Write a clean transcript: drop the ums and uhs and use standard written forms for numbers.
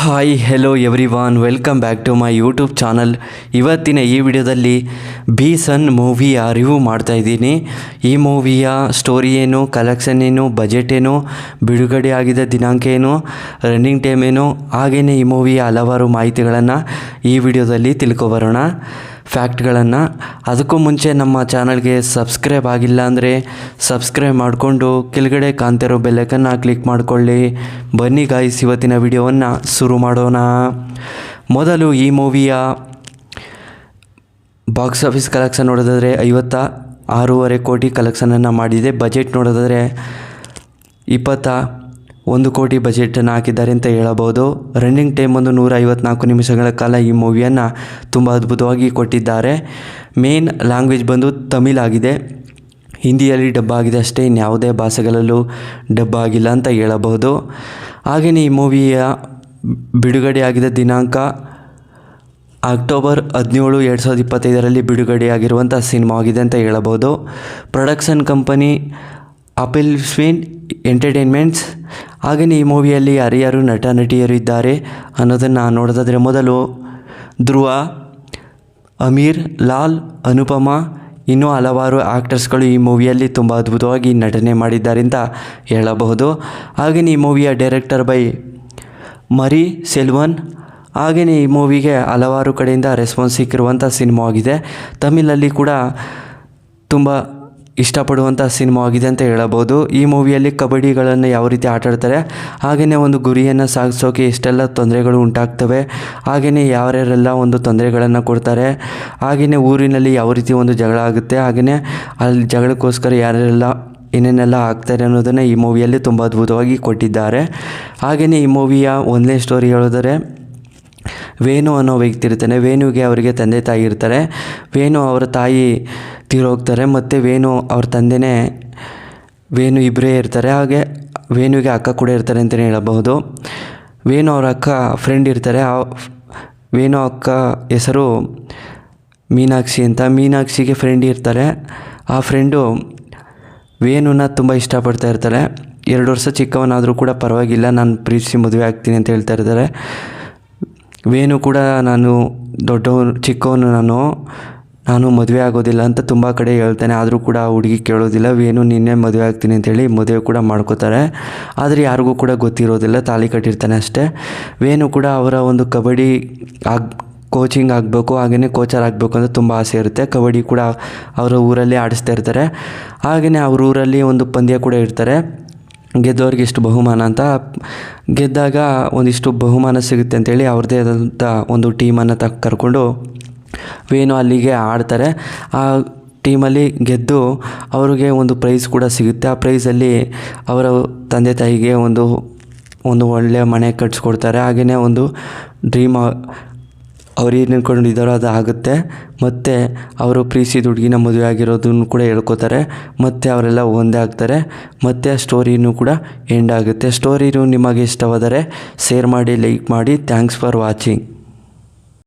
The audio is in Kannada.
Hi hello everyone, welcome back to my YouTube channel. ಇವತ್ತಿನ ಈ ವಿಡಿಯೋದಲ್ಲಿ ಬಿ ಸನ್ ಮೂವಿಯ ರಿವ್ಯೂ ಮಾಡ್ತಾಯಿದ್ದೀನಿ. ಈ ಮೂವಿಯ ಸ್ಟೋರಿ ಏನು, ಕಲೆಕ್ಷನ್ ಏನು, ಬಜೆಟ್ ಏನು, ಬಿಡುಗಡೆ ಆಗಿದ್ದ ದಿನಾಂಕ ಏನು, ರನ್ನಿಂಗ್ ಟೈಮ್ ಏನು, ಹಾಗೆಯೇ ಈ ಮೂವಿಯ ಹಲವಾರು ಮಾಹಿತಿಗಳನ್ನು ಈ ವಿಡಿಯೋದಲ್ಲಿ ತಿಳ್ಕೊಬರೋಣ, ಫ್ಯಾಕ್ಟ್ಗಳನ್ನು. ಅದಕ್ಕೂ ಮುಂಚೆ ನಮ್ಮ ಚಾನಲ್ಗೆ ಸಬ್ಸ್ಕ್ರೈಬ್ ಆಗಿಲ್ಲ ಅಂದರೆ ಸಬ್ಸ್ಕ್ರೈಬ್ ಮಾಡಿಕೊಂಡು ಕೆಳಗಡೆ ಕಾಣ್ತಿರೋ ಬೆಲ್ಲೈಕನ್ನು ಕ್ಲಿಕ್ ಮಾಡಿಕೊಳ್ಳಿ. ಬನ್ನಿ ಗಾಯ್ಸ್, ಇವತ್ತಿನ ವಿಡಿಯೋವನ್ನು ಶುರು ಮಾಡೋಣ. ಮೊದಲು ಈ ಮೂವಿಯ ಬಾಕ್ಸ್ ಆಫೀಸ್ ಕಲೆಕ್ಷನ್ ನೋಡೋದಾದರೆ 56.5 ಕೋಟಿ ಕಲೆಕ್ಷನನ್ನು ಮಾಡಿದೆ. ಬಜೆಟ್ ನೋಡೋದಾದರೆ 21 ಕೋಟಿ ಬಜೆಟನ್ನು ಹಾಕಿದ್ದಾರೆ ಅಂತ ಹೇಳಬಹುದು. ರನ್ನಿಂಗ್ ಟೈಮ್ ಒಂದು 154 ನಿಮಿಷಗಳ ಕಾಲ ಈ ಮೂವಿಯನ್ನು ತುಂಬ ಅದ್ಭುತವಾಗಿ ಕೊಟ್ಟಿದ್ದಾರೆ. ಮೇನ್ ಲ್ಯಾಂಗ್ವೇಜ್ ಬಂದು ತಮಿಳ್ ಆಗಿದೆ, ಹಿಂದಿಯಲ್ಲಿ ಡಬ್ಬ ಆಗಿದೆ ಅಷ್ಟೇ, ಇನ್ಯಾವುದೇ ಭಾಷೆಗಳಲ್ಲೂ ಡಬ್ಬ ಆಗಿಲ್ಲ ಅಂತ ಹೇಳಬಹುದು. ಹಾಗೆಯೇ ಈ ಮೂವಿಯ ಬಿಡುಗಡೆ ಆಗಿದ್ದ ದಿನಾಂಕ ಅಕ್ಟೋಬರ್ 17, 2025 ಬಿಡುಗಡೆಯಾಗಿರುವಂಥ ಸಿನಿಮಾ ಆಗಿದೆ ಅಂತ ಹೇಳಬಹುದು. ಪ್ರೊಡಕ್ಷನ್ ಕಂಪನಿ ಅಪೆಲ್ ಸ್ವಿನ್ ಎಂಟರ್ಟೈನ್ಮೆಂಟ್ಸ್. ಹಾಗೆಯೇ ಈ ಮೂವಿಯಲ್ಲಿ ಯಾರ್ಯಾರು ನಟ ನಟಿಯರು ಇದ್ದಾರೆ ಅನ್ನೋದನ್ನು ನೋಡೋದಾದರೆ ಮೊದಲು ಧ್ರುವ, ಅಮೀರ್, ಲಾಲ್, ಅನುಪಮ, ಇನ್ನೂ ಹಲವಾರು ಆ್ಯಕ್ಟರ್ಸ್ಗಳು ಈ ಮೂವಿಯಲ್ಲಿ ತುಂಬ ಅದ್ಭುತವಾಗಿ ನಟನೆ ಮಾಡಿದ್ದಾರೆ ಅಂತ ಹೇಳಬಹುದು. ಹಾಗೆಯೇ ಈ ಮೂವಿಯ ಡೈರೆಕ್ಟರ್ ಬೈ ಮರಿ ಸೆಲ್ವನ್. ಹಾಗೆಯೇ ಈ ಮೂವಿಗೆ ಹಲವಾರು ಕಡೆಯಿಂದ ರೆಸ್ಪಾನ್ಸ್ ಸಿಕ್ಕಿರುವಂಥ ಸಿನಿಮಾ ಆಗಿದೆ. ತಮಿಳಲ್ಲಿ ಕೂಡ ತುಂಬ ಇಷ್ಟಪಡುವಂಥ ಸಿನಿಮಾ ಆಗಿದೆ ಅಂತ ಹೇಳಬಹುದು. ಈ ಮೂವಿಯಲ್ಲಿ ಕಬಡ್ಡಿಗಳನ್ನು ಯಾವ ರೀತಿ ಆಟಾಡ್ತಾರೆ, ಹಾಗೆಯೇ ಒಂದು ಗುರಿಯನ್ನು ಸಾಧಿಸೋಕೆ ಎಷ್ಟೆಲ್ಲ ತೊಂದರೆಗಳು ಉಂಟಾಗ್ತವೆ, ಹಾಗೆಯೇ ಯಾರ್ಯಾರೆಲ್ಲ ಒಂದು ತೊಂದರೆಗಳನ್ನು ಕೊಡ್ತಾರೆ, ಹಾಗೆಯೇ ಊರಿನಲ್ಲಿ ಯಾವ ರೀತಿ ಒಂದು ಜಗಳ ಆಗುತ್ತೆ, ಹಾಗೆಯೇ ಅಲ್ಲಿ ಜಗಳಕ್ಕೋಸ್ಕರ ಯಾರ್ಯಾರೆಲ್ಲ ಏನೇನೆಲ್ಲ ಆಗ್ತಾರೆ ಅನ್ನೋದನ್ನು ಈ ಮೂವಿಯಲ್ಲಿ ತುಂಬ ಅದ್ಭುತವಾಗಿ ಕೊಟ್ಟಿದ್ದಾರೆ. ಹಾಗೆಯೇ ಈ ಮೂವಿಯ ಒಂದನೇ ಸ್ಟೋರಿ ಹೇಳಿದರೆ, ವೇಣು ಅನ್ನೋ ವ್ಯಕ್ತಿ ಇರ್ತಾನೆ. ವೇಣುಗೆ ಅವರಿಗೆ ತಂದೆ ತಾಯಿ ಇರ್ತಾರೆ. ವೇಣು ಅವರ ತಾಯಿ ತೀರೋಗ್ತಾರೆ ಮತ್ತು ವೇಣು ಅವ್ರ ತಂದೆನೇ ವೇಣು ಇಬ್ಬರೇ ಇರ್ತಾರೆ. ಹಾಗೆ ವೇಣುಗೆ ಅಕ್ಕ ಕೂಡ ಇರ್ತಾರೆ ಅಂತಲೇ ಹೇಳಬಹುದು. ವೇಣು ಅವ್ರ ಅಕ್ಕ ಫ್ರೆಂಡ್ ಇರ್ತಾರೆ. ವೇಣು ಅಕ್ಕ ಹೆಸರು ಮೀನಾಕ್ಷಿ ಅಂತ. ಮೀನಾಕ್ಷಿಗೆ ಫ್ರೆಂಡ್ ಇರ್ತಾರೆ. ಆ ಫ್ರೆಂಡು ವೇಣುನ ತುಂಬ ಇಷ್ಟಪಡ್ತಾ ಇರ್ತಾರೆ. 2 ವರ್ಷ ಚಿಕ್ಕವನಾದರೂ ಕೂಡ ಪರವಾಗಿಲ್ಲ, ನಾನು ಪ್ರೀತಿಸಿ ಮದುವೆ ಆಗ್ತೀನಿ ಅಂತ ಹೇಳ್ತಾ ಇರ್ತಾರೆ. ವೇಣು ಕೂಡ ನಾನು ಚಿಕ್ಕವನು, ನಾನು ಮದುವೆ ಆಗೋದಿಲ್ಲ ಅಂತ ತುಂಬ ಕಡೆ ಹೇಳ್ತಾನೆ. ಆದರೂ ಕೂಡ ಹುಡುಗಿ ಕೇಳೋದಿಲ್ಲ. ವೇಣು ನಿನ್ನೆ ಮದುವೆ ಆಗ್ತೀನಿ ಅಂತೇಳಿ ಮದುವೆ ಕೂಡ ಮಾಡ್ಕೋತಾರೆ. ಆದರೆ ಯಾರಿಗೂ ಕೂಡ ಗೊತ್ತಿರೋದಿಲ್ಲ, ತಾಳಿ ಕಟ್ಟಿರ್ತಾನೆ ಅಷ್ಟೇ. ವೇಣು ಕೂಡ ಅವರ ಒಂದು ಕಬಡ್ಡಿ ಕೋಚಿಂಗ್ ಆಗಬೇಕು, ಹಾಗೆಯೇ ಕೋಚರ್ ಆಗಬೇಕು ಅಂತ ತುಂಬ ಆಸೆ ಇರುತ್ತೆ. ಕಬಡ್ಡಿ ಕೂಡ ಅವರ ಊರಲ್ಲಿ ಆಡಿಸ್ತಾ ಇರ್ತಾರೆ. ಹಾಗೆಯೇ ಅವ್ರ ಊರಲ್ಲಿ ಒಂದು ಪಂದ್ಯ ಕೂಡ ಇರ್ತಾರೆ, ಗೆದ್ದವ್ರಿಗೆ ಇಷ್ಟು ಬಹುಮಾನ ಅಂತ. ಗೆದ್ದಾಗ ಒಂದಿಷ್ಟು ಬಹುಮಾನ ಸಿಗುತ್ತೆ ಅಂತೇಳಿ ಅವ್ರದ್ದೇ ಆದಂಥ ಒಂದು ಟೀಮನ್ನು ಕರ್ಕೊಂಡು ವೇಣು ಅಲ್ಲಿಗೆ ಆಡ್ತಾರೆ. ಆ ಟೀಮಲ್ಲಿ ಗೆದ್ದು ಅವ್ರಿಗೆ ಒಂದು ಪ್ರೈಸ್ ಕೂಡ ಸಿಗುತ್ತೆ. ಆ ಪ್ರೈಸಲ್ಲಿ ಅವರ ತಂದೆ ತಾಯಿಗೆ ಒಂದು ಒಳ್ಳೆಯ ಮನೆ ಕಟ್ಸ್ಕೊಡ್ತಾರೆ. ಹಾಗೆಯೇ ಒಂದು ಡ್ರೀಮ್ ಅವ್ರು ಏನು ಅಂದ್ಕೊಂಡಿದ್ದಾರೋ ಅದು ಆಗುತ್ತೆ. ಮತ್ತು ಅವರು ಪ್ರೀತಿಸಿದ ಹುಡುಗಿನ ಮದುವೆ ಆಗಿರೋದನ್ನು ಕೂಡ ಹೇಳ್ಕೊತಾರೆ. ಮತ್ತು ಅವರೆಲ್ಲ ಒಂದೇ ಆಗ್ತಾರೆ. ಮತ್ತು ಆ ಸ್ಟೋರಿನೂ ಕೂಡ ಎಂಡ್ ಆಗುತ್ತೆ. ಸ್ಟೋರಿನೂ ನಿಮಗೆ ಇಷ್ಟವಾದರೆ ಶೇರ್ ಮಾಡಿ, ಲೈಕ್ ಮಾಡಿ. Thanks for watching.